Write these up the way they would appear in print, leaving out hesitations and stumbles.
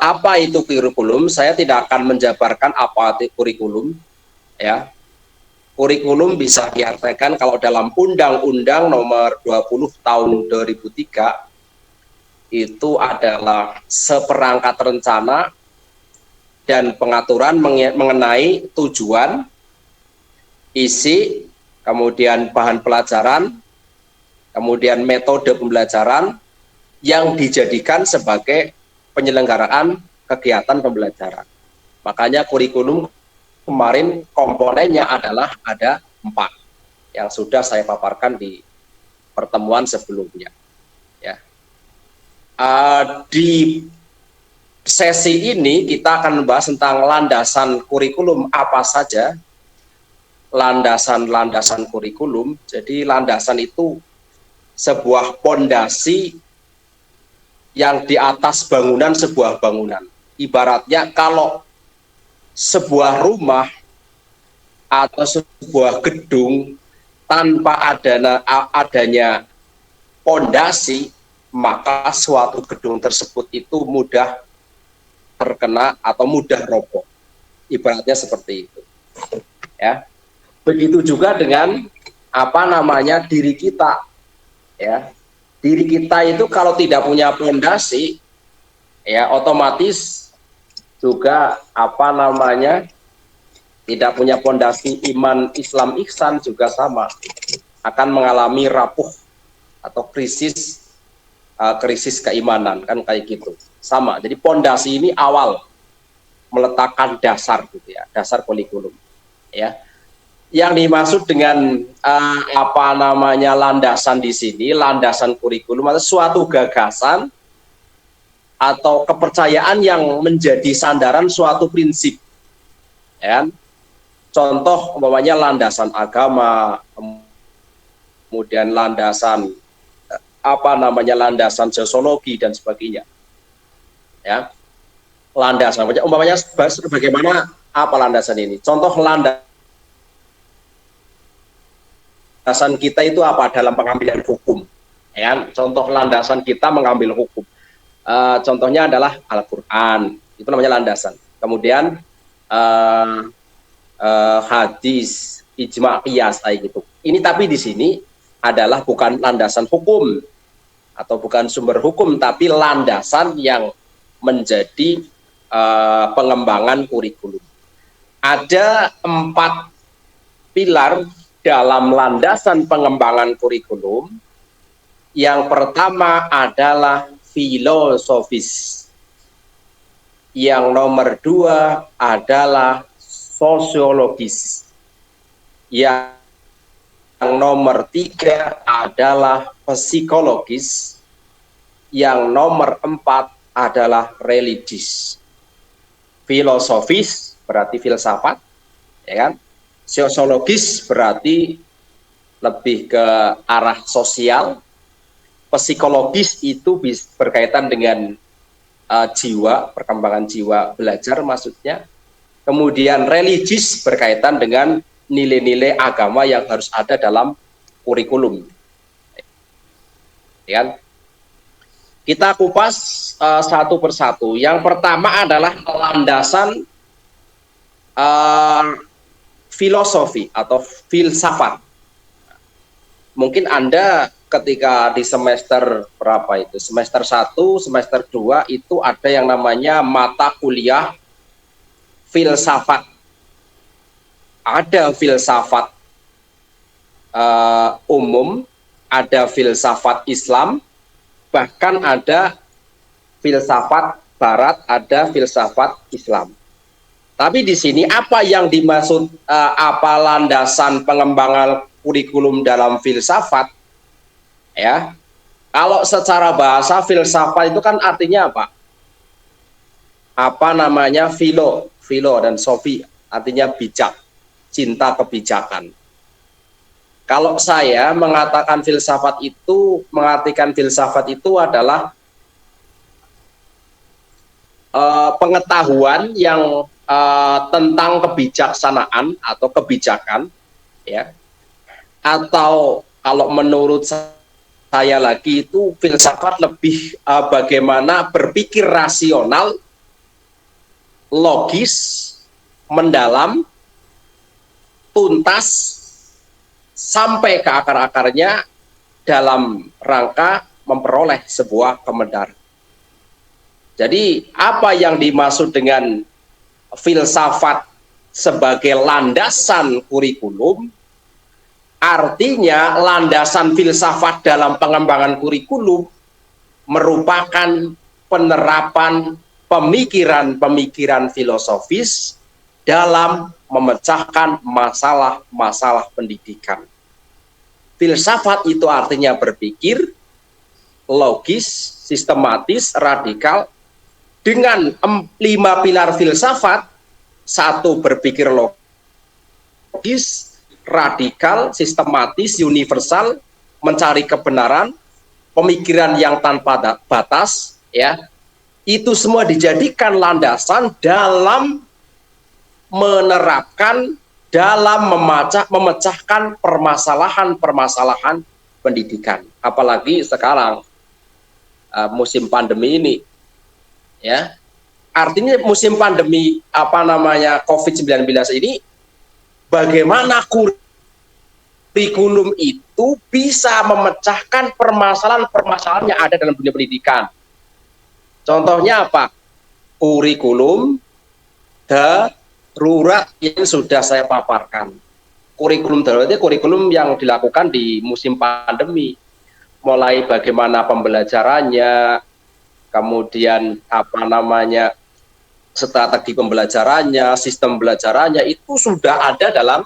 Apa itu kurikulum? Saya tidak akan menjabarkan apa itu kurikulum, ya. Kurikulum bisa diartikan kalau dalam Undang-Undang Nomor 20 Tahun 2003 itu adalah seperangkat rencana dan pengaturan mengenai tujuan, isi, kemudian bahan pelajaran, kemudian metode pembelajaran yang dijadikan sebagai penyelenggaraan kegiatan pembelajaran. Makanya kurikulum kemarin komponennya adalah ada 4 yang sudah saya paparkan di pertemuan sebelumnya. Ya. Di sesi ini kita akan membahas tentang landasan kurikulum apa saja. Landasan kurikulum. Jadi landasan itu sebuah pondasi yang di atas bangunan sebuah bangunan. Ibaratnya kalau sebuah rumah atau sebuah gedung tanpa adanya pondasi, maka suatu gedung tersebut itu mudah terkena atau mudah roboh. Ibaratnya seperti itu. Ya. Begitu juga dengan diri kita. Ya. Diri kita itu kalau tidak punya pondasi, ya otomatis juga tidak punya pondasi iman Islam ihsan juga sama, akan mengalami rapuh atau krisis keimanan, kan kayak gitu. Sama. Jadi pondasi ini awal meletakkan dasar gitu ya, dasar kurikulum. Ya. Yang dimaksud dengan landasan di sini, landasan kurikulum atau suatu gagasan atau kepercayaan yang menjadi sandaran suatu prinsip. Ya. Contoh umpamanya landasan agama, kemudian landasan landasan sosiologi dan sebagainya. Ya. Landasan umpamanya bagaimana landasan ini? Contoh landasan kita itu apa dalam pengambilan hukum? Ya, contoh landasan kita mengambil hukum. Contohnya adalah Al-Qur'an. Itu namanya landasan. Kemudian hadis, ijma' qiyas kayak gitu. Ini tapi di sini adalah bukan landasan hukum atau bukan sumber hukum, tapi landasan yang menjadi pengembangan kurikulum. Ada 4 pilar dalam landasan pengembangan kurikulum. Yang pertama adalah filosofis. Yang nomor 2 adalah sosiologis. Yang nomor 3 adalah psikologis. Yang nomor 4 adalah religius. Filosofis berarti filsafat, ya kan? Sosiologis berarti lebih ke arah sosial. Psikologis itu berkaitan dengan jiwa, perkembangan jiwa belajar maksudnya. Kemudian religius berkaitan dengan nilai-nilai agama yang harus ada dalam kurikulum. Ya kan? Kita kupas satu persatu. Yang pertama adalah landasan filosofi atau filsafat. Mungkin Anda ketika di semester berapa itu? Semester 1, semester 2 itu ada yang namanya mata kuliah filsafat. Ada filsafat umum, ada filsafat Islam, bahkan ada filsafat Barat, ada filsafat Islam. Tapi di sini apa yang dimaksud landasan pengembangan kurikulum dalam filsafat? Ya, kalau secara bahasa filsafat itu kan artinya apa? Filo dan sofi artinya bijak, cinta kebijakan. Kalau saya mengatakan filsafat itu, mengartikan filsafat itu adalah pengetahuan yang tentang kebijaksanaan atau kebijakan, ya, atau kalau menurut saya saya lagi itu filsafat lebih bagaimana berpikir rasional, logis, mendalam, tuntas, sampai ke akar-akarnya dalam rangka memperoleh sebuah kebenaran. Jadi apa yang dimaksud dengan filsafat sebagai landasan kurikulum, artinya landasan filsafat dalam pengembangan kurikulum merupakan penerapan pemikiran-pemikiran filosofis dalam memecahkan masalah-masalah pendidikan. Filsafat itu artinya berpikir logis, sistematis, radikal, dengan 5 pilar filsafat. 1, berpikir logis, radikal, sistematis, universal, mencari kebenaran, pemikiran yang tanpa batas, ya, itu semua dijadikan landasan dalam menerapkan, dalam memecahkan permasalahan-permasalahan pendidikan. Apalagi sekarang musim pandemi ini, ya. Artinya musim pandemi COVID-19 ini, bagaimana kurikulum itu bisa memecahkan permasalahan-permasalahan yang ada dalam dunia pendidikan. Contohnya apa? Kurikulum darurat yang sudah saya paparkan. Kurikulum darurat itu kurikulum yang dilakukan di musim pandemi. Mulai bagaimana pembelajarannya, kemudian strategi pembelajarannya, sistem pembelajarannya, itu sudah ada dalam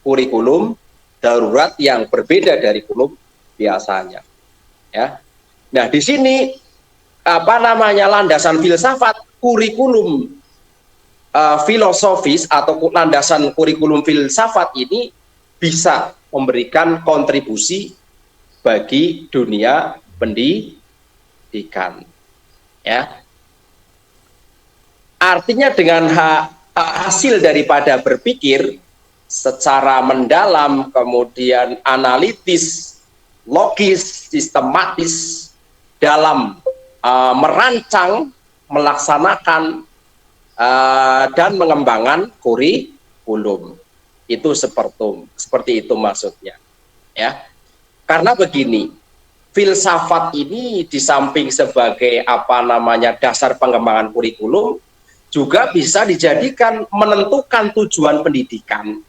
kurikulum darurat yang berbeda dari kurikulum biasanya. Ya. Nah, di sini landasan filsafat kurikulum filosofis atau landasan kurikulum filsafat ini bisa memberikan kontribusi bagi dunia pendidikan. Ya. Artinya dengan hasil daripada berpikir secara mendalam, kemudian analitis, logis, sistematis dalam merancang, melaksanakan dan mengembangkan kurikulum. Itu seperti itu maksudnya. Ya. Karena begini, filsafat ini di samping sebagai dasar pengembangan kurikulum, juga bisa dijadikan menentukan tujuan pendidikan.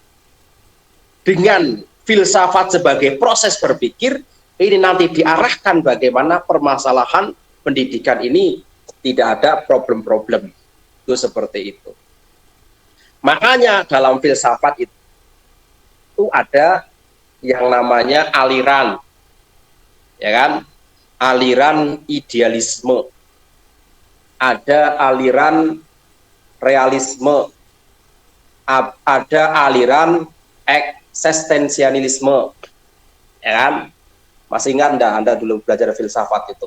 Dengan filsafat sebagai proses berpikir, ini nanti diarahkan bagaimana permasalahan pendidikan ini tidak ada problem-problem. Itu seperti itu. Makanya dalam filsafat itu ada yang namanya aliran, ya kan? Aliran idealisme, ada aliran realisme, ada aliran eksistensialisme, ya kan? Masih ingat enggak Anda dulu belajar filsafat itu?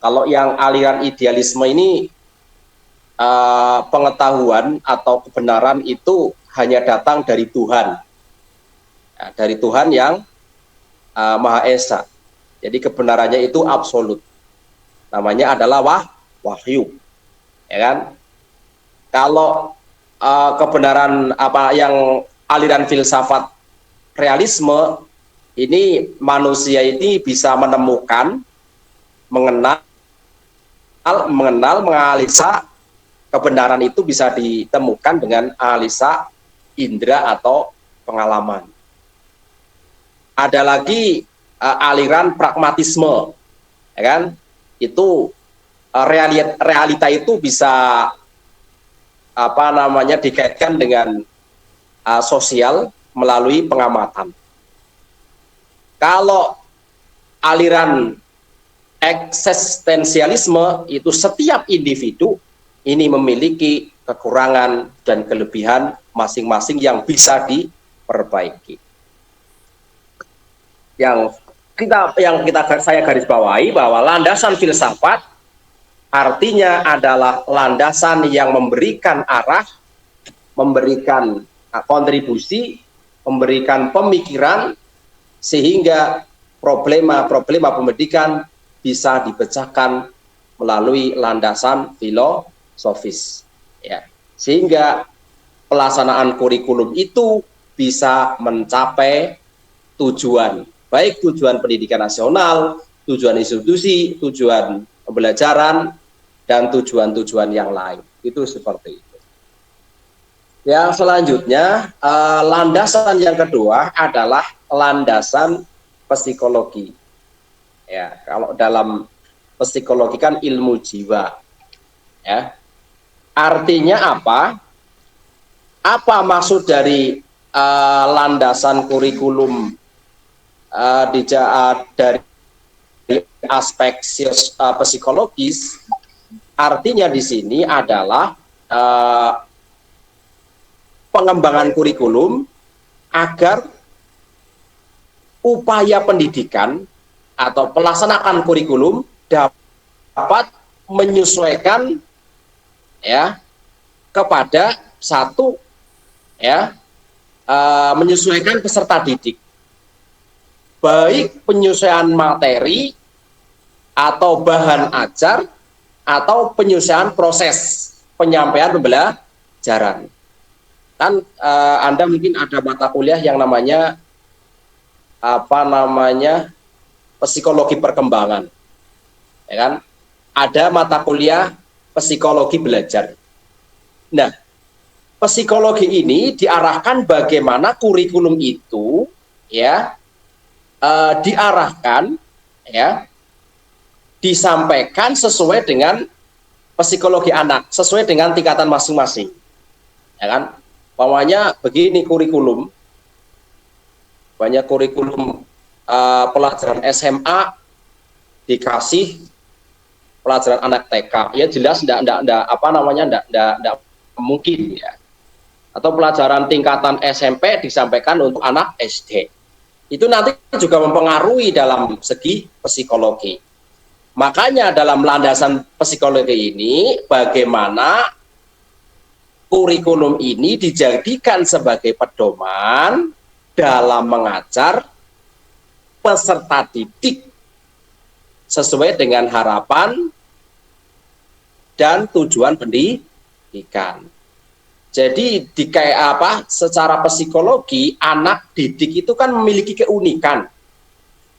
Kalau yang aliran idealisme ini pengetahuan atau kebenaran itu hanya datang dari Tuhan, ya, dari Tuhan yang Maha Esa. Jadi kebenarannya itu absolut. Namanya adalah wahyu, ya kan? Kalau kebenaran yang aliran filsafat realisme ini, manusia ini bisa menemukan, mengenal, menganalisa kebenaran itu bisa ditemukan dengan analisa indera atau pengalaman. Ada lagi aliran pragmatisme, ya kan? Itu realita itu bisa dikaitkan dengan sosial melalui pengamatan. Kalau aliran eksistensialisme itu setiap individu ini memiliki kekurangan dan kelebihan masing-masing yang bisa diperbaiki. Yang saya garis bawahi bahwa landasan filsafat artinya adalah landasan yang memberikan arah, memberikan kontribusi, memberikan pemikiran, sehingga problema pendidikan bisa dipecahkan melalui landasan filosofis, ya, sehingga pelaksanaan kurikulum itu bisa mencapai tujuan, baik tujuan pendidikan nasional, tujuan institusi, tujuan pembelajaran, dan tujuan-tujuan yang lain. Itu seperti itu. Yang selanjutnya, landasan yang kedua adalah landasan psikologi. Ya, kalau dalam psikologi kan ilmu jiwa. Ya. Artinya apa? Apa maksud dari landasan kurikulum dari aspek psikologis? Artinya di sini adalah pengembangan kurikulum agar upaya pendidikan atau pelaksanaan kurikulum dapat menyesuaikan, ya, kepada satu, ya, menyesuaikan peserta didik, baik penyesuaian materi atau bahan ajar atau penyesuaian proses penyampaian pembelajaran. Kan Anda mungkin ada mata kuliah yang namanya psikologi perkembangan, ya kan? Ada mata kuliah psikologi belajar. Nah, psikologi ini diarahkan bagaimana kurikulum itu, ya, diarahkan, ya, disampaikan sesuai dengan psikologi anak, sesuai dengan tingkatan masing-masing, ya kan? Pokoknya begini kurikulum, banyak kurikulum pelajaran SMA dikasih pelajaran anak TK, ya jelas enggak mungkin, ya. Atau pelajaran tingkatan SMP disampaikan untuk anak SD. Itu nanti juga mempengaruhi dalam segi psikologi. Makanya dalam landasan psikologi ini bagaimana kurikulum ini dijadikan sebagai pedoman dalam mengajar peserta didik sesuai dengan harapan dan tujuan pendidikan. Jadi secara psikologi anak didik itu kan memiliki keunikan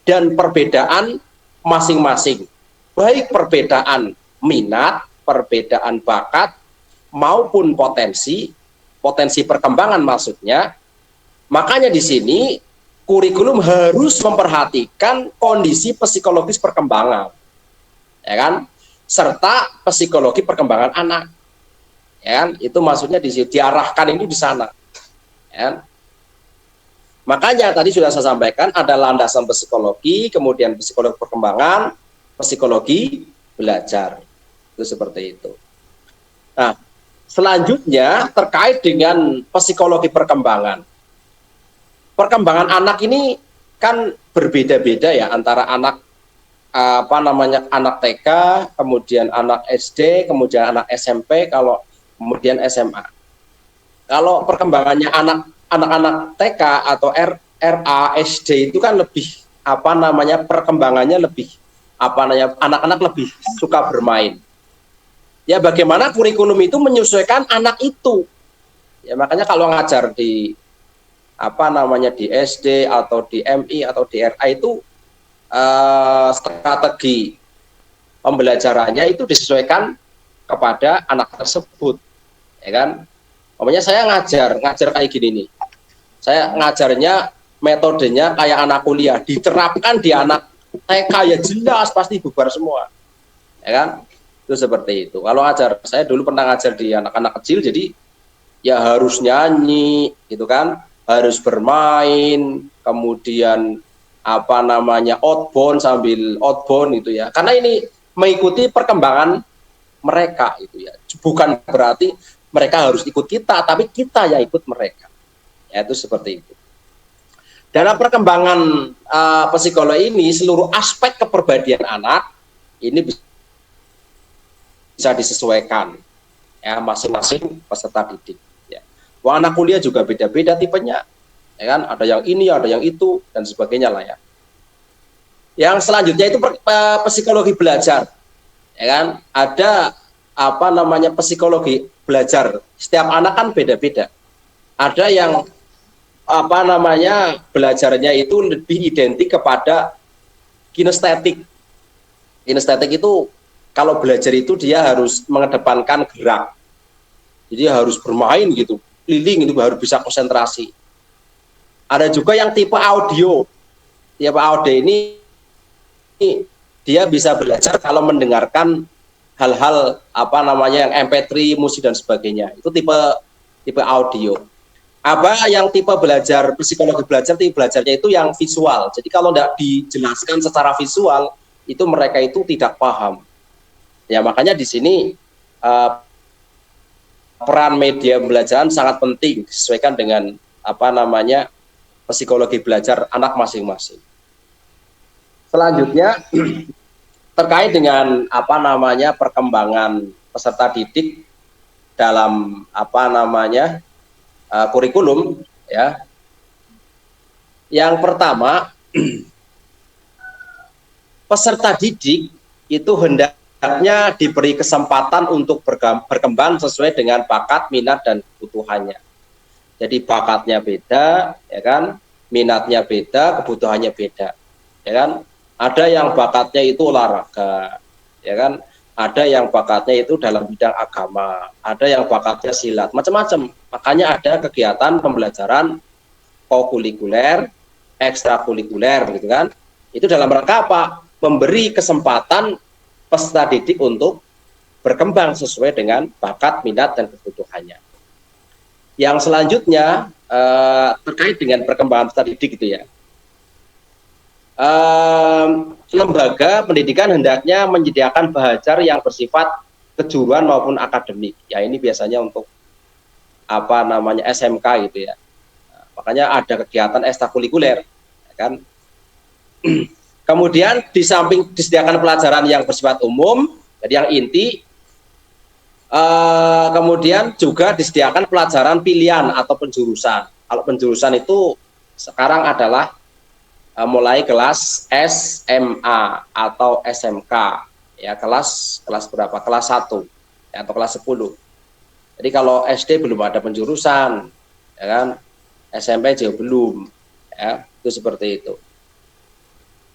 dan perbedaan masing-masing, baik perbedaan minat, perbedaan bakat, maupun potensi perkembangan maksudnya. Makanya di sini kurikulum harus memperhatikan kondisi psikologis perkembangan, ya kan, serta psikologi perkembangan anak, ya kan, itu maksudnya diarahkan ini di sana, ya kan? Makanya tadi sudah saya sampaikan ada landasan psikologi, kemudian psikologi perkembangan, psikologi belajar, itu seperti itu. Nah, selanjutnya terkait dengan psikologi perkembangan. Perkembangan anak ini kan berbeda-beda ya antara anak anak TK, kemudian anak SD, kemudian anak SMP, kemudian SMA. Kalau perkembangannya anak-anak TK atau RA SD itu kan lebih perkembangannya lebih anak-anak lebih suka bermain. Ya bagaimana kurikulum itu menyesuaikan anak itu. Ya makanya kalau ngajar di di SD atau di MI atau di RA itu strategi pembelajarannya itu disesuaikan kepada anak tersebut, ya kan? Pokoknya saya ngajar kayak gini nih. Saya ngajarnya metodenya kayak anak kuliah, diterapkan di anak TK ya jelas pasti bubar semua, ya kan? Itu seperti itu. Kalau saya dulu pernah ngajar di anak-anak kecil, jadi ya harus nyanyi, gitu kan? Harus bermain, kemudian outbound sambil outbound itu ya. Karena ini mengikuti perkembangan mereka itu ya. Bukan berarti mereka harus ikut kita, tapi kita yang ikut mereka. Ya itu seperti itu. Dalam perkembangan psikologi ini seluruh aspek kepribadian anak ini bisa disesuaikan ya masing-masing peserta didik. Wah, anak kuliah juga beda-beda tipenya, ya kan? Ada yang ini, ada yang itu, dan sebagainya lah ya. Yang selanjutnya itu psikologi belajar, ya kan? Ada apa namanya psikologi belajar. Setiap anak kan beda-beda. Ada yang apa namanya belajarnya itu lebih identik kepada kinestetik. Kinestetik itu kalau belajar itu dia harus mengedepankan gerak. Jadi harus bermain gitu, keliling itu baru bisa konsentrasi. Ada juga yang tipe audio. Tipe audio ini dia bisa belajar kalau mendengarkan hal-hal apa namanya yang MP3, musik dan sebagainya. Itu tipe audio. Apa yang tipe belajar psikologi belajar, tipe belajarnya itu yang visual. Jadi kalau tidak dijelaskan secara visual, itu mereka itu tidak paham. Ya makanya di sini peran media pembelajaran sangat penting disesuaikan dengan apa namanya psikologi belajar anak masing-masing. Selanjutnya terkait dengan apa namanya perkembangan peserta didik dalam apa namanya kurikulum, ya. Yang pertama, peserta didik itu hendaknya diberi kesempatan untuk berkembang sesuai dengan bakat, minat dan kebutuhannya. Jadi bakatnya beda, ya kan? Minatnya beda, kebutuhannya beda, ya kan? Ada yang bakatnya itu olahraga, ya kan? Ada yang bakatnya itu dalam bidang agama, ada yang bakatnya silat, macam-macam. Makanya ada kegiatan pembelajaran kokurikuler, ekstrakurikuler, gitu kan? Itu dalam rangka apa? Memberi kesempatan peserta didik untuk berkembang sesuai dengan bakat, minat dan kebutuhannya. Yang selanjutnya terkait dengan perkembangan peserta didik itu ya. Lembaga pendidikan hendaknya menyediakan bahajar yang bersifat kejuruan maupun akademik. Ya ini biasanya untuk apa namanya SMK gitu ya. Makanya ada kegiatan ekstrakurikuler, ya kan. Kemudian di samping disediakan pelajaran yang bersifat umum, jadi yang inti, kemudian juga disediakan pelajaran pilihan atau penjurusan. Kalau penjurusan itu sekarang adalah mulai kelas SMA atau SMK, ya kelas berapa? Kelas 1 ya, atau kelas 10. Jadi kalau SD belum ada penjurusan, ya kan? SMP juga belum, ya itu seperti itu.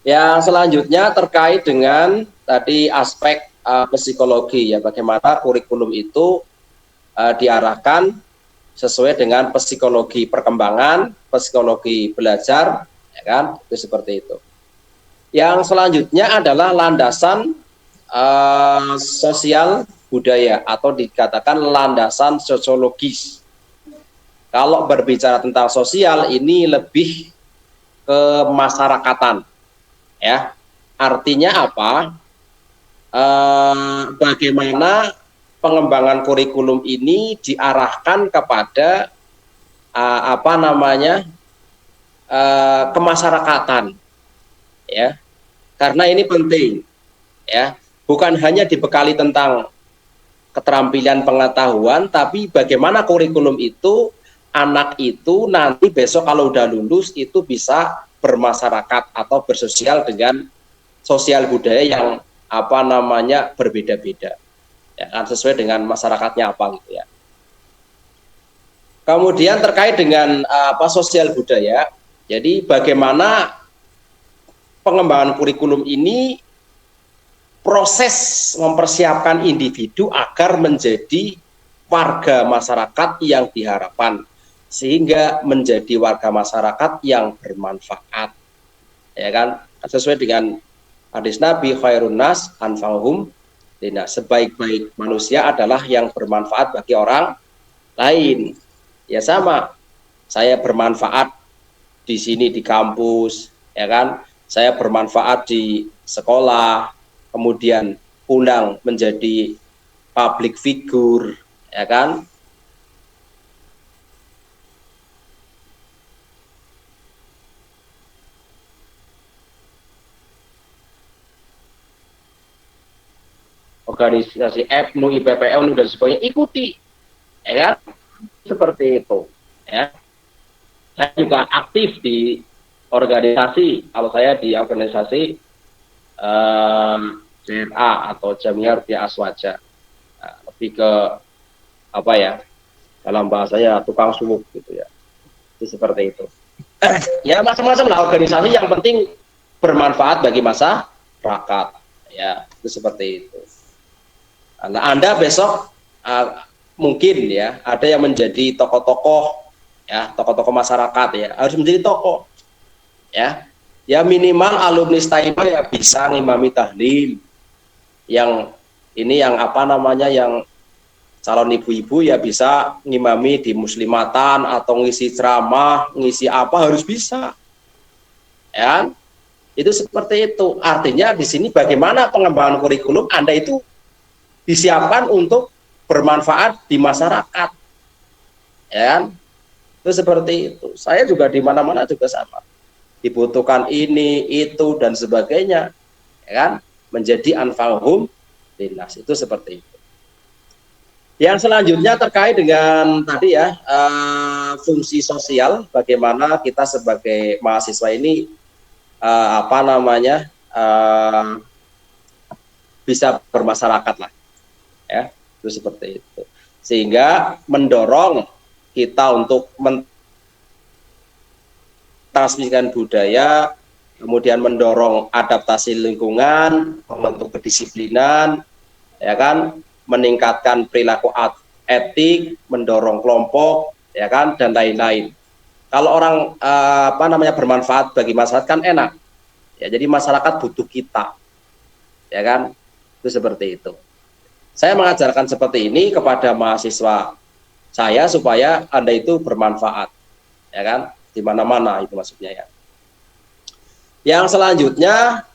Yang selanjutnya terkait dengan tadi aspek psikologi, ya bagaimana kurikulum itu diarahkan sesuai dengan psikologi perkembangan, psikologi belajar, ya kan, itu seperti itu. Yang selanjutnya adalah landasan sosial budaya atau dikatakan landasan sosiologis. Kalau berbicara tentang sosial ini lebih ke masyarakatan, ya. Artinya apa? Bagaimana pengembangan kurikulum ini diarahkan kepada apa namanya kemasyarakatan, ya, karena ini penting, ya, bukan hanya dibekali tentang keterampilan pengetahuan, tapi bagaimana kurikulum itu anak itu nanti besok kalau udah lulus itu bisa bermasyarakat atau bersosial dengan sosial budaya yang apa namanya berbeda-beda, ya kan, sesuai dengan masyarakatnya apa gitu ya. Kemudian terkait dengan apa sosial budaya. Jadi bagaimana pengembangan kurikulum ini proses mempersiapkan individu agar menjadi warga masyarakat yang diharapkan, sehingga menjadi warga masyarakat yang bermanfaat, ya kan, sesuai dengan hadis Nabi khairun nas anfa'uhum linnas, sebaik-baik manusia adalah yang bermanfaat bagi orang lain. Ya sama, saya bermanfaat di sini di kampus, ya kan, saya bermanfaat di sekolah, kemudian pulang menjadi public figure, ya kan. Organisasi FNU, IPPN dan sebagainya ikuti, ya kan, seperti itu, ya. Saya juga aktif di organisasi. Kalau saya di organisasi JNA atau Jamiah Rupiah Aswaja. Nah, lebih ke apa ya, dalam bahasanya tukang suluk gitu ya, itu seperti itu. Ya macam-macam lah organisasi, yang penting bermanfaat bagi masyarakat ya, itu seperti itu. Nah, Anda besok mungkin ya ada yang menjadi tokoh-tokoh ya, tokoh-tokoh masyarakat ya, harus menjadi tokoh ya. Ya minimal alumni Staima ya bisa ngimami tahlil, yang ini yang apa namanya, yang calon ibu-ibu ya bisa ngimami di muslimatan atau ngisi ceramah, ngisi apa, harus bisa ya. Itu seperti itu. Artinya di sini bagaimana pengembangan kurikulum Anda itu disiapkan untuk bermanfaat di masyarakat ya. Itu seperti itu. Saya juga di mana-mana juga sama, dibutuhkan ini itu dan sebagainya ya kan, menjadi anfa'uhum linnas, itu seperti itu. Yang selanjutnya terkait dengan tadi ya, fungsi sosial, bagaimana kita sebagai mahasiswa ini apa namanya, bisa bermasyarakat lah ya, itu seperti itu, sehingga mendorong kita untuk transmisikan budaya, kemudian mendorong adaptasi lingkungan, membentuk kedisiplinan, ya kan, meningkatkan perilaku etik, mendorong kelompok, ya kan, dan lain-lain. Kalau orang apa namanya bermanfaat bagi masyarakat kan enak, ya. Jadi masyarakat butuh kita, ya kan, itu seperti itu. Saya mengajarkan seperti ini kepada mahasiswa saya supaya Anda itu bermanfaat, ya kan, di mana-mana, itu maksudnya ya. Yang selanjutnya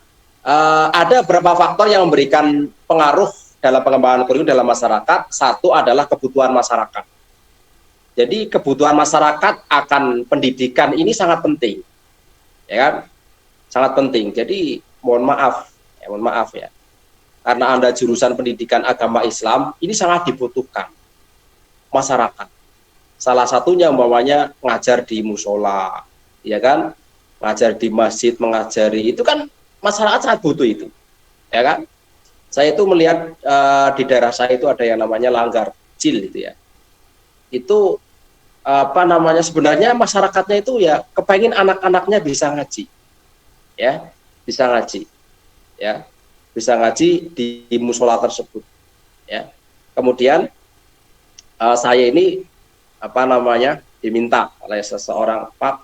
ada beberapa faktor yang memberikan pengaruh dalam pengembangan kurikulum dalam masyarakat. Satu adalah kebutuhan masyarakat. Jadi kebutuhan masyarakat akan pendidikan ini sangat penting, ya kan, sangat penting. Jadi mohon maaf ya, karena Anda jurusan pendidikan agama Islam, ini sangat dibutuhkan masyarakat. Salah satunya umpamanya ngajar di musola, ya kan, ngajar di masjid, mengajari, itu kan masyarakat sangat butuh itu, ya kan. Saya itu melihat di daerah saya itu ada yang namanya Langgar Kecil itu ya. Itu apa namanya, sebenarnya masyarakatnya itu ya kepengen anak-anaknya bisa ngaji, ya, bisa ngaji, ya, bisa ngaji di musola tersebut, ya. Kemudian saya ini apa namanya diminta oleh seseorang, Pak,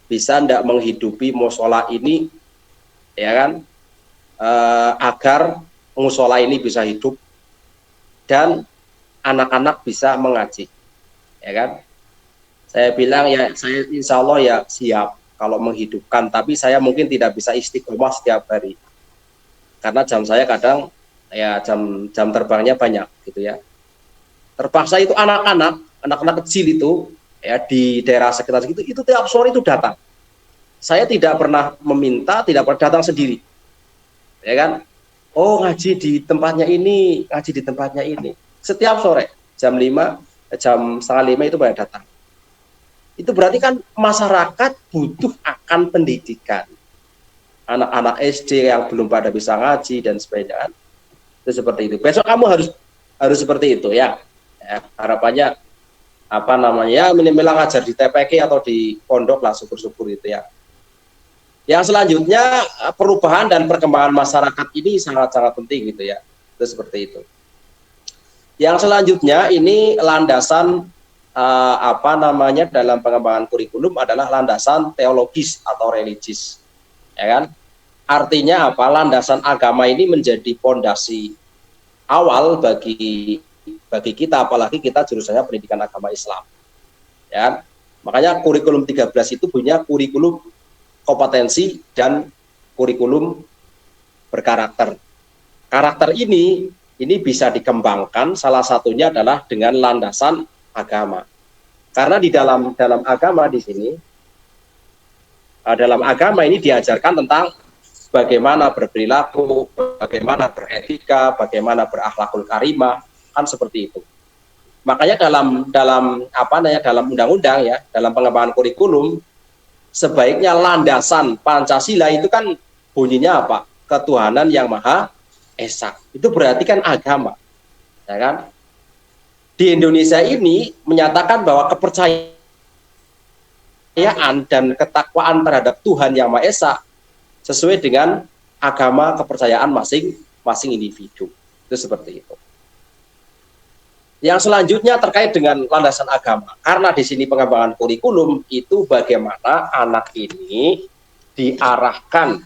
bisa ndak menghidupi musola ini, ya kan, agar musola ini bisa hidup dan anak-anak bisa mengaji, ya kan. Saya bilang ya, saya insya Allah ya siap kalau menghidupkan, tapi saya mungkin tidak bisa istiqomah setiap hari karena jam saya kadang ya jam terbangnya banyak gitu ya. Terpaksa itu anak-anak kecil itu ya di daerah sekitar itu tiap sore itu datang. Saya tidak pernah meminta, tidak pernah datang sendiri, ya kan. Oh, ngaji di tempatnya ini, ngaji di tempatnya ini. Setiap sore jam 5, jam setengah 5 itu pada datang. Itu berarti kan masyarakat butuh akan pendidikan. Anak-anak SD yang belum pada bisa ngaji dan sebagainya. Itu seperti itu. Besok kamu harus seperti itu ya. Harapannya apa namanya, ya minimal ngajar di TPK atau di pondok lah, syukur-syukur itu ya. Yang selanjutnya, perubahan dan perkembangan masyarakat ini sangat-sangat penting gitu ya. Itu seperti itu. Yang selanjutnya ini landasan apa namanya dalam pengembangan kurikulum adalah landasan teologis atau religius, ya kan. Artinya apa? Landasan agama ini menjadi pondasi awal bagi kita, apalagi kita jurusannya pendidikan agama Islam, ya. Makanya kurikulum 13 itu punya kurikulum kompetensi dan kurikulum berkarakter. Karakter ini bisa dikembangkan, salah satunya adalah dengan landasan agama. Karena di dalam agama di sini, dalam agama ini diajarkan tentang bagaimana berperilaku, bagaimana beretika, bagaimana berakhlakul karimah, kan seperti itu. Makanya dalam apa namanya, dalam undang-undang ya, dalam pengembangan kurikulum, sebaiknya landasan Pancasila itu kan bunyinya apa? ketuhanan yang Maha Esa. Itu berarti kan agama, ya kan? Di Indonesia ini menyatakan bahwa kepercayaan dan ketakwaan terhadap Tuhan yang Maha Esa sesuai dengan agama kepercayaan masing-masing individu. Itu seperti itu. Yang selanjutnya terkait dengan landasan agama. Karena di sini pengembangan kurikulum itu bagaimana anak ini diarahkan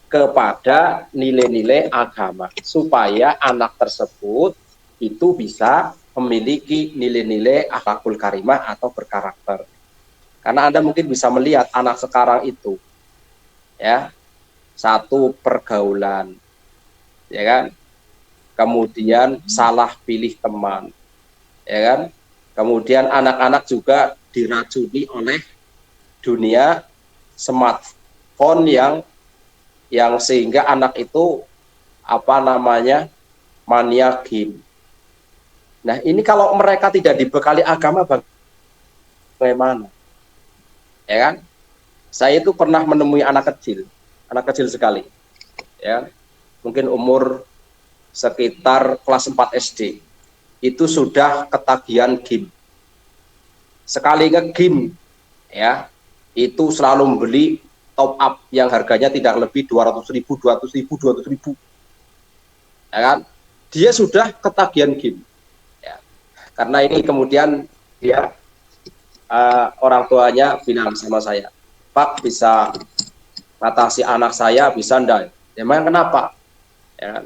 kepada nilai-nilai agama supaya anak tersebut itu bisa memiliki nilai-nilai akhlakul karimah atau berkarakter. Karena Anda mungkin bisa melihat anak sekarang itu, ya, satu pergaulan, ya kan, kemudian salah pilih teman, ya kan, kemudian anak-anak juga diracuni oleh dunia smartphone yang sehingga anak itu mania game. Nah, ini kalau mereka tidak dibekali agama bagaimana? Ya kan? Saya itu pernah menemui anak kecil sekali. Ya. Mungkin umur sekitar kelas 4 SD. Itu sudah ketagihan game. Sekali nge-game, ya, itu selalu membeli top up yang harganya tidak lebih 200.000. Ya kan? Dia sudah ketagihan game. Karena ini kemudian dia orang tuanya bilang sama saya, Pak, bisa atasi anak saya bisa enggak? Emang kenapa? Ya,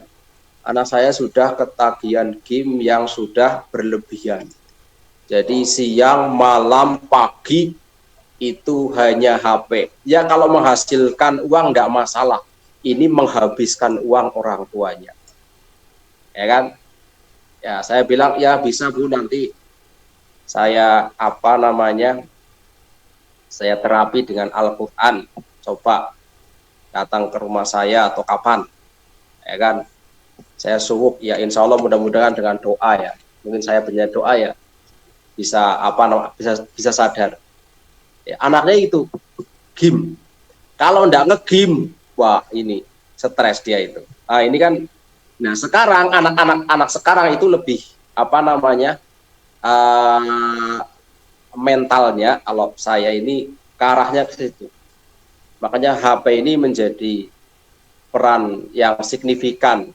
anak saya sudah ketagihan game yang sudah berlebihan. Jadi siang, malam, pagi itu hanya HP. Ya kalau menghasilkan uang enggak masalah. Ini menghabiskan uang orang tuanya. Ya kan? Ya, saya bilang ya bisa Bu, nanti saya saya terapi dengan Al-Quran, coba datang ke rumah saya atau kapan, ya kan, saya suruh, ya insya Allah mudah-mudahan dengan doa ya, mungkin saya punya doa ya, bisa sadar. Ya, anaknya itu game, kalau ndak nge-game, wah ini stres dia itu. Nah ini kan, nah sekarang anak sekarang itu lebih mentalnya, kalau saya ini ke arahnya ke situ. Makanya HP ini menjadi peran yang signifikan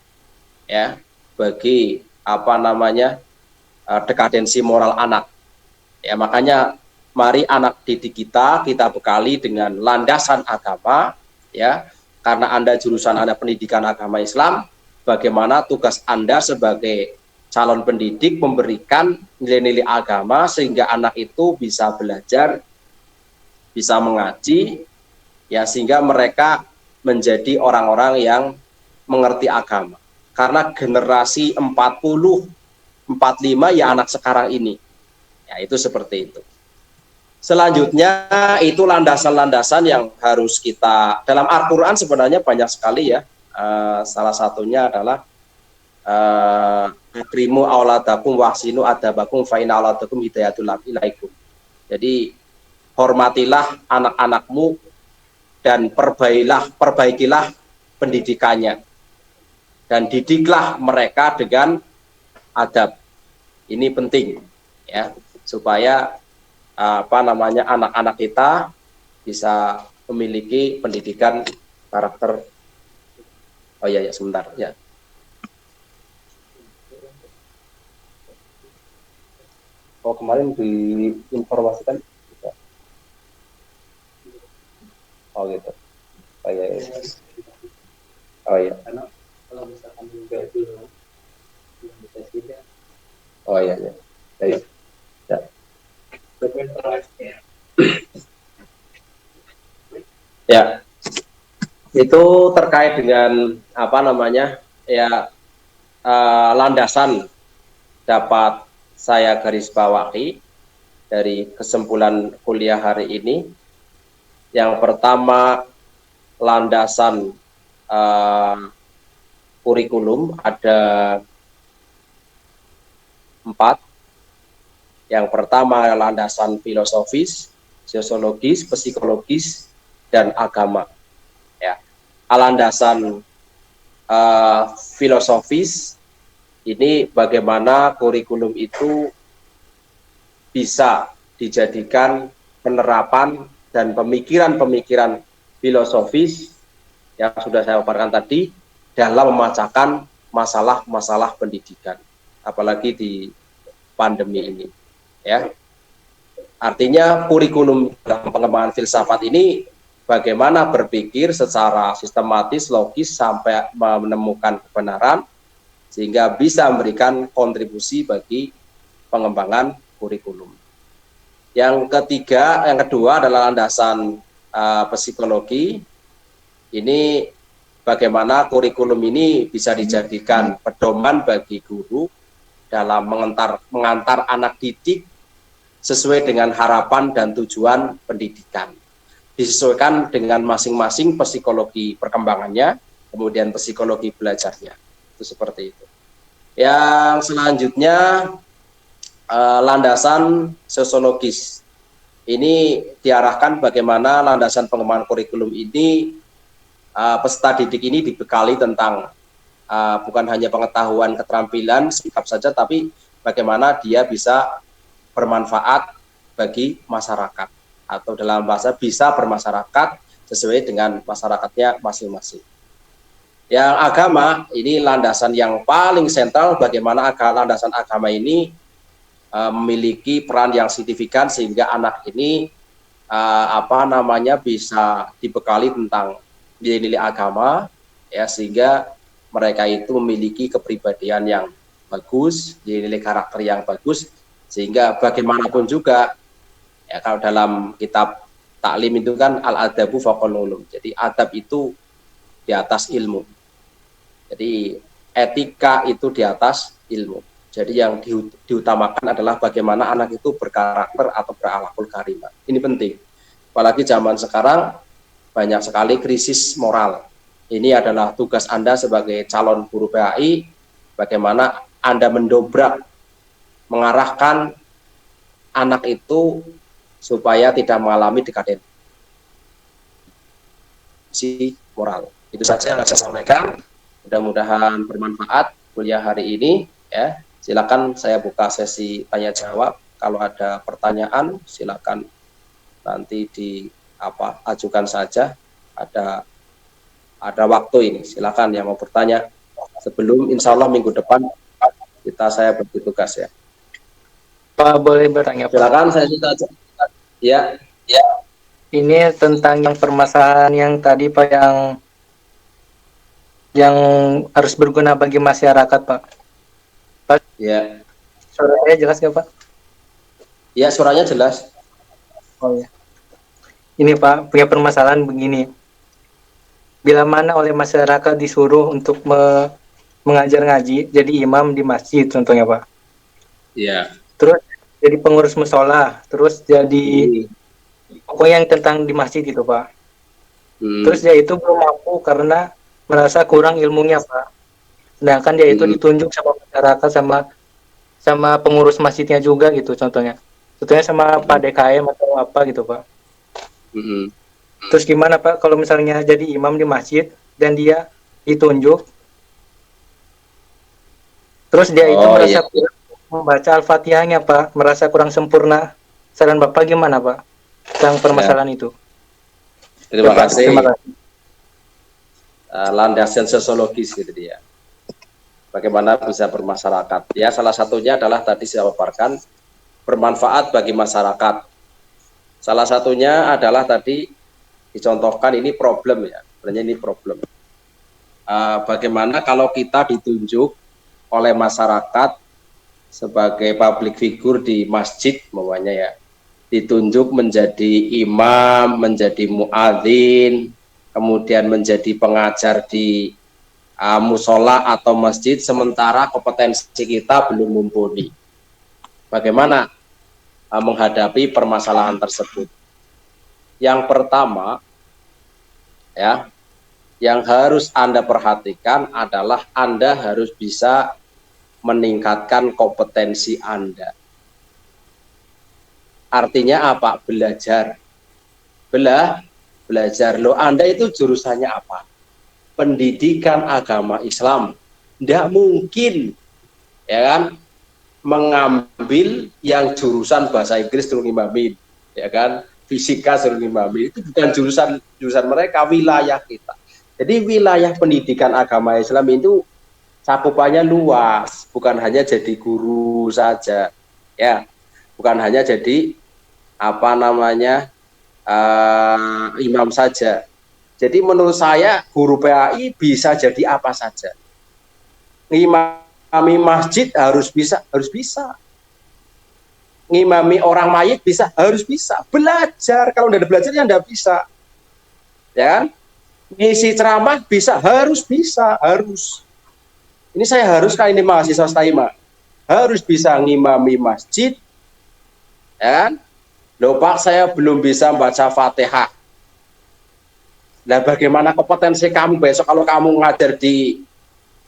ya bagi dekadensi moral anak. Ya makanya mari anak didik kita bekali dengan landasan agama ya. Karena Anda jurusan Anda pendidikan agama Islam, bagaimana tugas Anda sebagai calon pendidik memberikan nilai-nilai agama sehingga anak itu bisa belajar, bisa mengaji, ya sehingga mereka menjadi orang-orang yang mengerti agama. Karena generasi 40, 45 ya anak sekarang ini. Ya itu seperti itu. Selanjutnya itu landasan-landasan yang harus kita, dalam Al-Quran sebenarnya banyak sekali ya. Salah satunya adalah akrimu auladakum wahsinu adabakum faina auladakum hidayatul ilaikum. Jadi hormatilah anak-anakmu dan perbaikilah pendidikannya dan didiklah mereka dengan adab. Ini penting ya supaya anak-anak kita bisa memiliki pendidikan karakter. Oh ya sebentar ya. Oh kemarin diinformasikan. Oh gitu. Oh iya. Oh iya. Kalau misalkan juga itu oh iya ya. Baik. Ya. Ya. Itu terkait dengan landasan dapat saya garis bawahi dari kesimpulan kuliah hari ini. Yang pertama, landasan kurikulum ada 4. Yang pertama landasan filosofis, sosiologis, psikologis, dan agama. Ya. landasan filosofis, ini bagaimana kurikulum itu bisa dijadikan penerapan dan pemikiran-pemikiran filosofis yang sudah saya paparkan tadi dalam memecahkan masalah-masalah pendidikan, apalagi di pandemi ini, ya. Artinya kurikulum dalam pengembangan filsafat ini bagaimana berpikir secara sistematis, logis sampai menemukan kebenaran sehingga bisa memberikan kontribusi bagi pengembangan kurikulum. Yang kedua adalah landasan psikologi. Ini bagaimana kurikulum ini bisa dijadikan pedoman bagi guru dalam mengantar anak didik sesuai dengan harapan dan tujuan pendidikan. Disesuaikan dengan masing-masing psikologi perkembangannya, kemudian psikologi belajarnya. Itu seperti itu. Yang selanjutnya landasan sosiologis. Ini diarahkan bagaimana landasan pengembangan kurikulum ini peserta didik ini dibekali tentang bukan hanya pengetahuan, keterampilan, sikap saja, tapi bagaimana dia bisa bermanfaat bagi masyarakat atau dalam bahasa bisa bermasyarakat sesuai dengan masyarakatnya masing-masing. Yang agama ini landasan yang paling sentral, bagaimana landasan agama ini memiliki peran yang signifikan sehingga anak ini bisa dibekali tentang nilai-nilai agama, ya, sehingga mereka itu memiliki kepribadian yang bagus, nilai karakter yang bagus, sehingga bagaimanapun juga, ya, kalau dalam kitab taklim itu kan al-adabu faqal ulum, jadi adab itu di atas ilmu, jadi etika itu di atas ilmu. Jadi yang diutamakan adalah bagaimana anak itu berkarakter atau berakhlakul karimah. Ini penting, apalagi zaman sekarang banyak sekali krisis moral. Ini adalah tugas Anda sebagai calon guru PAI, bagaimana Anda mendobrak, mengarahkan anak itu supaya tidak mengalami dekadensi moral. Itu saja yang saya sampaikan. Mudah-mudahan bermanfaat kuliah hari ini, ya. Silakan saya buka sesi tanya jawab. Kalau ada pertanyaan silakan nanti ajukan saja. Ada waktu ini, silakan yang mau bertanya sebelum insya Allah minggu depan saya bertugas, ya. Pak, boleh bertanya, Pak? Silakan, saya cerita aja. Ya. Ini tentang yang permasalahan yang tadi, Pak, yang harus berguna bagi masyarakat, Pak. Pak, Ya. Suaranya jelas nggak, Pak? Ya, suaranya jelas. Oh ya. Ini, Pak, punya permasalahan begini. Bila mana oleh masyarakat disuruh untuk mengajar ngaji, jadi imam di masjid contohnya, Pak. Iya. Terus jadi pengurus musola, terus jadi pokoknya yang tentang di masjid itu, Pak. Terus dia itu belum mampu karena merasa kurang ilmunya, Pak. Sedangkan dia itu ditunjuk sama masyarakat, sama pengurus masjidnya juga gitu contohnya. Contohnya sama Pak DKM atau apa gitu, Pak. Terus gimana, Pak, kalau misalnya jadi imam di masjid dan dia ditunjuk, terus dia itu merasa kurang membaca Al-Fatihahnya, Pak, merasa kurang sempurna. Saran Bapak gimana, Pak, tentang permasalahan itu? Terima kasih. Landasan sosiologis gitu dia. Bagaimana bisa bermasyarakat? Ya, salah satunya adalah tadi saya paparkan bermanfaat bagi masyarakat. Salah satunya adalah tadi dicontohkan, ini problem, ya. Sebenarnya ini problem. Bagaimana kalau kita ditunjuk oleh masyarakat sebagai public figure di masjid, namanya, ya, ditunjuk menjadi imam, menjadi muadzin, kemudian menjadi pengajar di musola atau masjid, sementara kompetensi kita belum mumpuni. Bagaimana menghadapi permasalahan tersebut? Yang pertama, ya, yang harus Anda perhatikan adalah Anda harus bisa meningkatkan kompetensi Anda. Artinya apa? Belajar. Belajar. Loh, Anda itu jurusannya apa? pendidikan agama Islam. Tidak mungkin, ya kan, mengambil yang jurusan bahasa Inggris suruh ngimamin, ya kan, fisika suruh ngimamin. Itu bukan jurusan mereka, wilayah kita. Jadi wilayah pendidikan agama Islam itu cakupannya luas, bukan hanya jadi guru saja, ya, bukan hanya jadi imam saja. Jadi menurut saya guru PAI bisa jadi apa saja. Ngimami masjid harus bisa. Ngimami orang mayit harus bisa. Belajar, kalau tidak ada belajarnya tidak bisa. Ya, ngisi ceramah harus bisa. Ini saya haruskan, ini mahasiswa Staima harus bisa ngimami masjid, ya kan? Loh Pak, saya belum bisa baca Fatihah. Nah, bagaimana kompetensi kamu besok kalau kamu ngajar di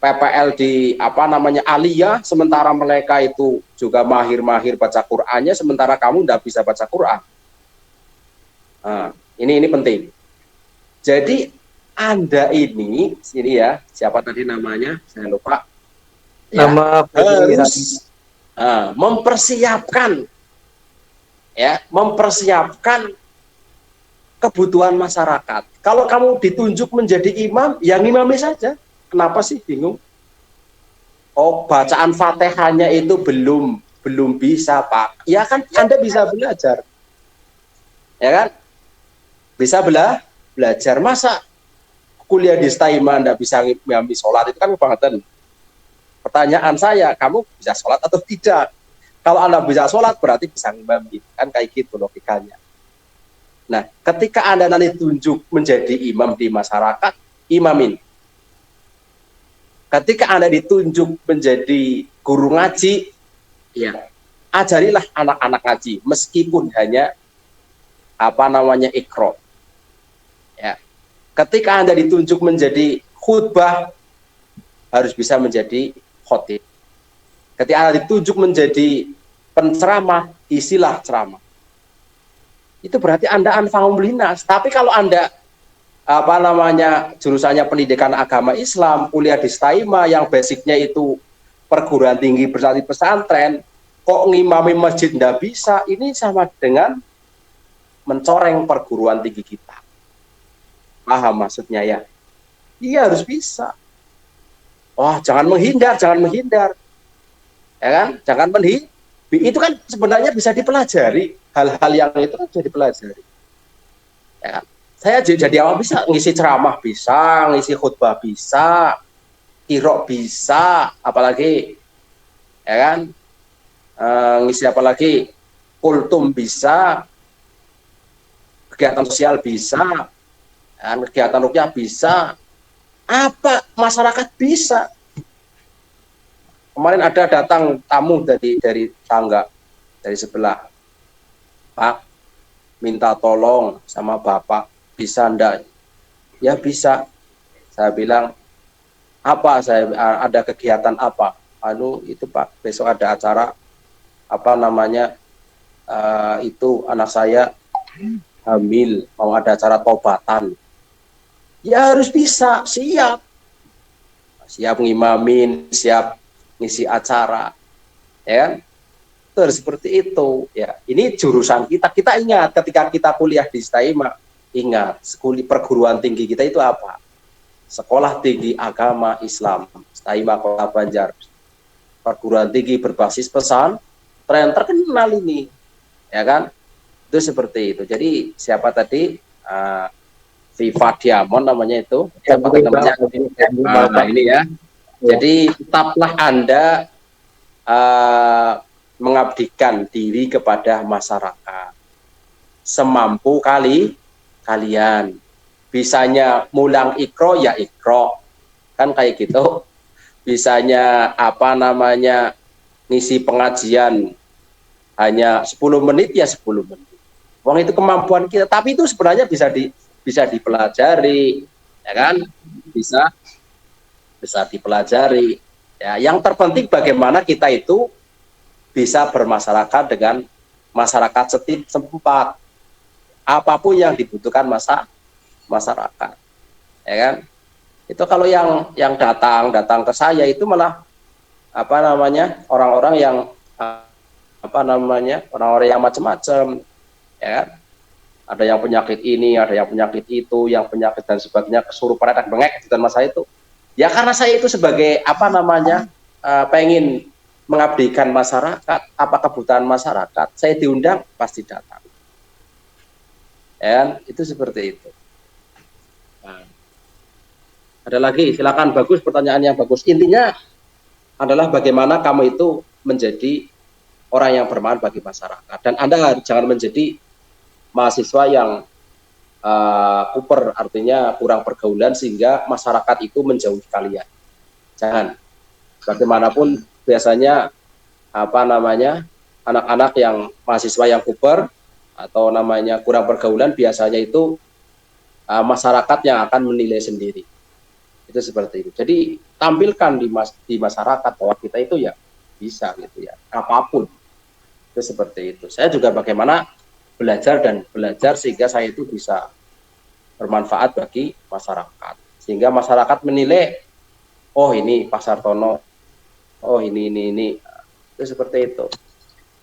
PPL di Aliyah, sementara mereka itu juga mahir baca Qur'annya, sementara kamu tidak bisa baca Qur'an. Nah, ini penting. Jadi Anda ini ya, siapa tadi namanya? Saya lupa. Nama harus mempersiapkan kebutuhan masyarakat. Kalau kamu ditunjuk menjadi imam, ya ngimami saja. Kenapa sih bingung? Oh, bacaan Fatihahnya itu belum bisa, Pak. Ya kan Anda bisa belajar. Ya kan? Bisa belajar. Masa kuliah di Staima Anda bisa ngimami sholat, itu kan kebangetan. Pertanyaan saya, kamu bisa sholat atau tidak? Kalau Anda bisa sholat, berarti bisa ngimami. Kan kayak gitu logikanya. Nah, ketika Anda nanti tunjuk menjadi imam di masyarakat, imamin. Ketika Anda ditunjuk menjadi guru ngaji, ya, ajarilah anak-anak ngaji, meskipun hanya ikro. Ya. Ketika Anda ditunjuk menjadi khutbah, harus bisa menjadi khotib. Ketika Anda ditunjuk menjadi penceramah, isilah ceramah. Itu berarti Anda anfa'um linnas. Tapi kalau Anda jurusannya pendidikan agama Islam, kuliah di Staima yang basicnya itu perguruan tinggi bersantri pesantren, kok ngimami masjid ndak bisa, ini sama dengan mencoreng perguruan tinggi kita. Paham maksudnya ya? Iya, harus bisa. Wah, jangan menghindar. Ya kan? Jangan menghindar. Itu kan sebenarnya bisa dipelajari. Hal-hal yang itu kan bisa dipelajari. Ya kan? Saya jadi awal bisa ngisi ceramah, bisa ngisi khutbah, bisa qira'ah, bisa, apalagi ya kan, ngisi apalagi kultum, bisa kegiatan sosial, bisa kegiatan rukyah, bisa apa masyarakat bisa. Kemarin ada datang tamu dari tangga, dari sebelah, Pak, minta tolong sama Bapak, bisa ndak? Ya bisa. Saya bilang, apa? Saya ada kegiatan apa? Itu Pak, besok ada acara itu anak saya hamil, mau ada acara tobatan. Ya harus bisa, siap ngimamin, siap ngisi acara, ya kan? Terus seperti itu, ya. Ini jurusan kita ingat ketika kita kuliah di Staima, ingat perguruan tinggi kita itu apa? Sekolah Tinggi Agama Islam Staima Kota Banjar, perguruan tinggi berbasis pesantren terkenal ini, ya kan? Itu seperti itu. Jadi siapa tadi? Viva Diamond namanya itu. Siapa namanya? Ini ya. Jadi tetaplah Anda mengabdikan diri kepada masyarakat semampu kalian. Bisanya mulang ikro, ya ikro, kan kayak gitu. Bisanya ngisi pengajian hanya 10 menit, ya 10 menit. Wong itu kemampuan kita, tapi itu sebenarnya bisa dipelajari, ya kan? Bisa dipelajari. Ya, yang terpenting bagaimana kita itu bisa bermasyarakat dengan masyarakat setempat. Apapun yang dibutuhkan masyarakat. Ya kan? Itu kalau yang datang ke saya itu malah orang-orang yang orang-orang yang macam-macam, ya kan? Ada yang penyakit ini, ada yang penyakit itu, yang penyakit dan sebagainya, kesurupan dan bengek dan mas saya itu. Ya karena saya itu sebagai pengen mengabdikan masyarakat, apa kebutuhan masyarakat, saya diundang pasti datang. Ya, itu seperti itu. Nah, ada lagi, silakan, bagus, pertanyaan yang bagus. Intinya adalah bagaimana kamu itu menjadi orang yang bermanfaat bagi masyarakat. Dan Anda jangan menjadi mahasiswa yang kuper, artinya kurang pergaulan sehingga masyarakat itu menjauhi kalian. Jangan. Bagaimanapun biasanya anak-anak yang mahasiswa yang kuper atau namanya kurang pergaulan biasanya itu masyarakat yang akan menilai sendiri. Itu seperti itu. Jadi tampilkan di masyarakat bahwa kita itu ya bisa gitu ya, apapun. Itu seperti itu. Saya juga bagaimana belajar sehingga saya itu bisa bermanfaat bagi masyarakat. Sehingga masyarakat menilai, oh ini Pak Sartono, oh ini. Itu seperti itu.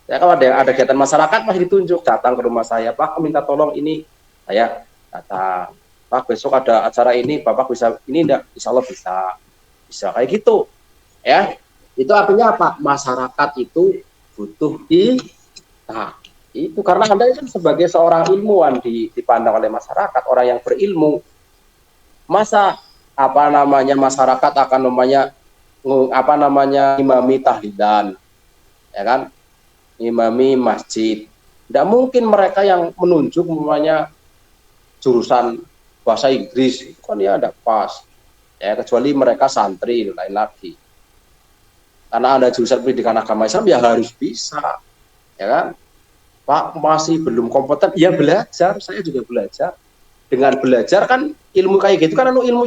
Ya kalau ada kegiatan masyarakat masih ditunjuk, datang ke rumah saya, Pak minta tolong ini, saya datang. Pak besok ada acara ini, Bapak bisa ini enggak? Insya Allah bisa kayak gitu, ya. Itu artinya apa? Masyarakat itu butuh itu karena Anda kan sebagai seorang ilmuwan dipandang oleh masyarakat, orang yang berilmu. Masa masyarakat akan imami tahlilan, ya kan? Imami masjid. Tidak mungkin mereka yang menunjuk jurusan bahasa Inggris itu kan ya tidak pas. Ya kecuali mereka santri lain lagi. Karena ada jurusan pendidikan agama Islam ya harus bisa. Ya kan? Pak masih belum kompeten, ya belajar, saya juga belajar. Dengan belajar kan ilmu kayak gitu kan ilmu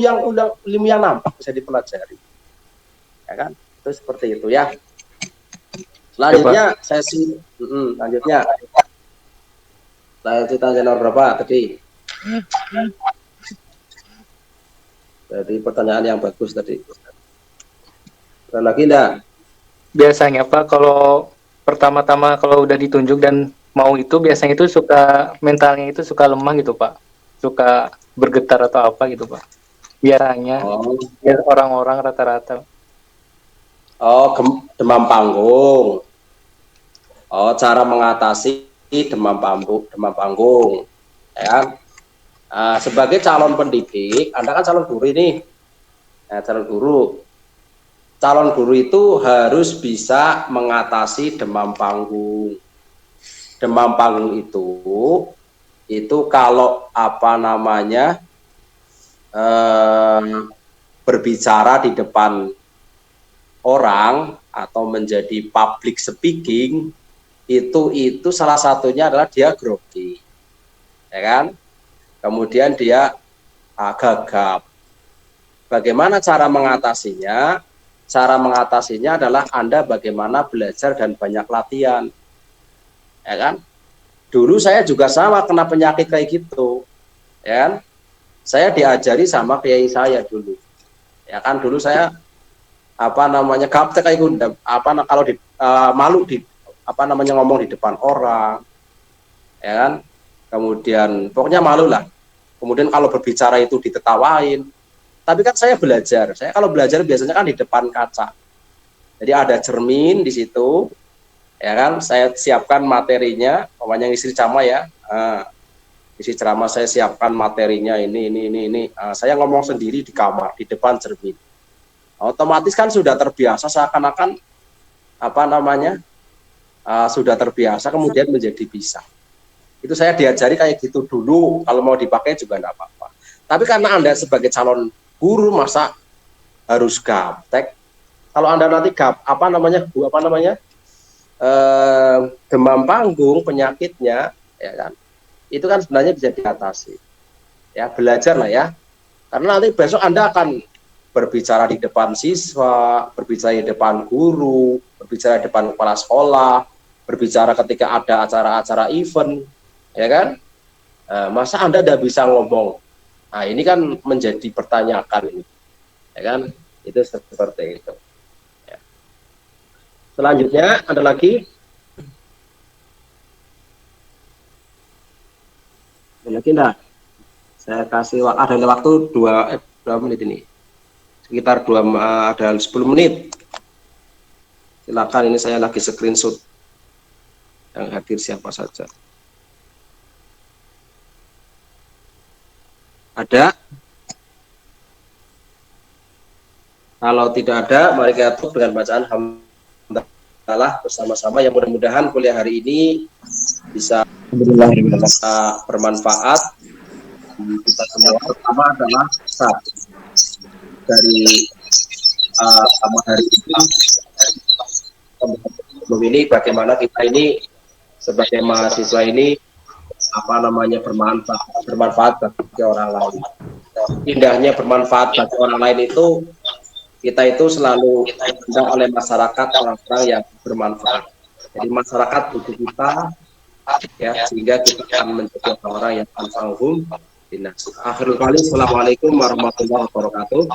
yang nampak bisa dipelajari. Ya kan? Itu seperti itu ya. Selanjutnya sesi lanjutnya. Lanjutan nomor berapa tadi? Jadi pertanyaan yang bagus tadi. Ada lagi enggak? Biasanya Pak kalau pertama-tama kalau udah ditunjuk dan mau itu biasanya itu mentalnya itu suka lemah gitu Pak, suka bergetar atau apa gitu Pak biasanya. Ya orang-orang rata-rata demam panggung. Cara mengatasi demam panggung ya. Sebagai calon pendidik, Anda kan calon guru ini, calon guru itu harus bisa mengatasi demam panggung. Demam panggung itu kalau berbicara di depan orang atau menjadi public speaking itu salah satunya adalah dia grogi, ya kan? Kemudian dia gagap. Bagaimana cara mengatasinya? Cara mengatasinya adalah Anda bagaimana belajar dan banyak latihan. Ya kan? Dulu saya juga sama kena penyakit kayak gitu. Ya kan? Saya diajari sama kiai saya dulu. Ya kan dulu saya gaptek kayak gitu. Kalau malu ngomong di depan orang. Ya kan? Kemudian pokoknya malu lah. Kemudian kalau berbicara itu ditetawain. Tapi kan saya belajar. Saya kalau belajar biasanya kan di depan kaca. Jadi ada cermin di situ. Ya kan, saya siapkan materinya, pokoknya ngisi ceramah ya. Isi ceramah saya siapkan materinya ini. Saya ngomong sendiri di kamar, di depan cermin. Otomatis kan sudah terbiasa seakan-akan sudah terbiasa kemudian menjadi bisa. Itu saya diajari kayak gitu dulu, kalau mau dipakai juga enggak apa-apa. Tapi karena Anda sebagai calon guru masa harus gaptek. Kalau Anda nanti demam panggung penyakitnya, ya kan, itu kan sebenarnya bisa diatasi. Ya belajar lah ya, karena nanti besok Anda akan berbicara di depan siswa, berbicara di depan guru, berbicara di depan kepala sekolah, berbicara ketika ada acara-acara event, ya kan. Masa Anda tidak bisa ngomong? Nah ini kan menjadi pertanyaan ini. ya kan? Itu seperti itu. Ya. Selanjutnya ada lagi? Ada lagi enggak? Saya kasih ada waktu 2 menit ini. Sekitar ada 10 menit. Silakan, ini saya lagi screenshot. Yang hadir siapa saja. Ada? Kalau tidak ada, mari kita tutup dengan bacaan hamdalah bersama-sama, yang mudah-mudahan kuliah hari ini bisa bermanfaat. Kita semua pertama adalah dari hari ini bagaimana kita ini sebagai mahasiswa ini bermanfaat bagi orang lain. Indahnya bermanfaat bagi orang lain itu, kita itu selalu diundang oleh masyarakat, orang-orang yang bermanfaat. Jadi masyarakat butuh kita, ya, sehingga kita akan menjadi orang yang anfa'uhum linnas. Akhirul kali, assalamualaikum warahmatullahi wabarakatuh.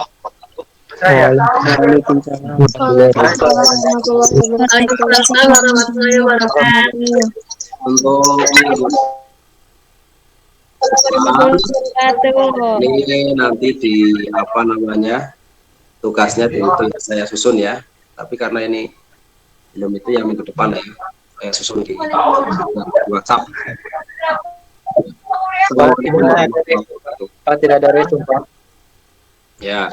Waalaikumsalam warahmatullahi wabarakatuh. Untuk ini nanti di tugasnya itu saya susun ya. Tapi karena ini belum, itu yang minggu depan ya, saya susun di WhatsApp. Kalau tidak ada respon, Pak. Ya.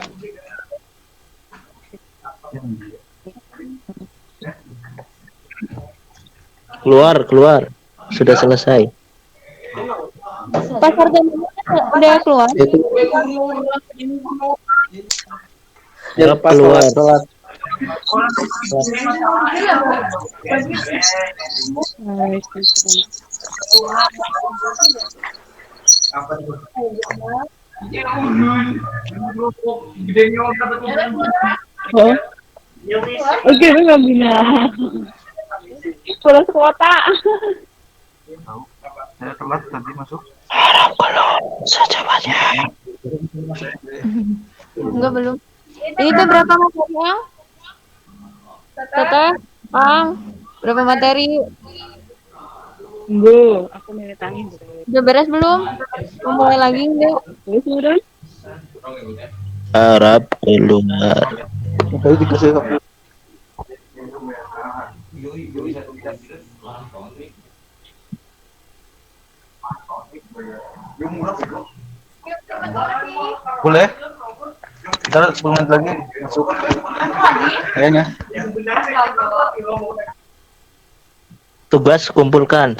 Keluar. Sudah selesai. Pak Sarjana udah keluar. Ya, pas keluar. Sholat. Oke, nggak bina. Pulang kota. Saya telat tadi masuk. Enggak, belum. Ini tuh berapa materinya? Teteh, Bang, berapa materi? Bu, aku militangin. Udah beres belum? Mau mulai lagi enggak? Sudah. Arab keluar. Makanya dikasih Boleh? Kita 10 menit lagi masuk. Kayaknya. Tugas kumpulkan.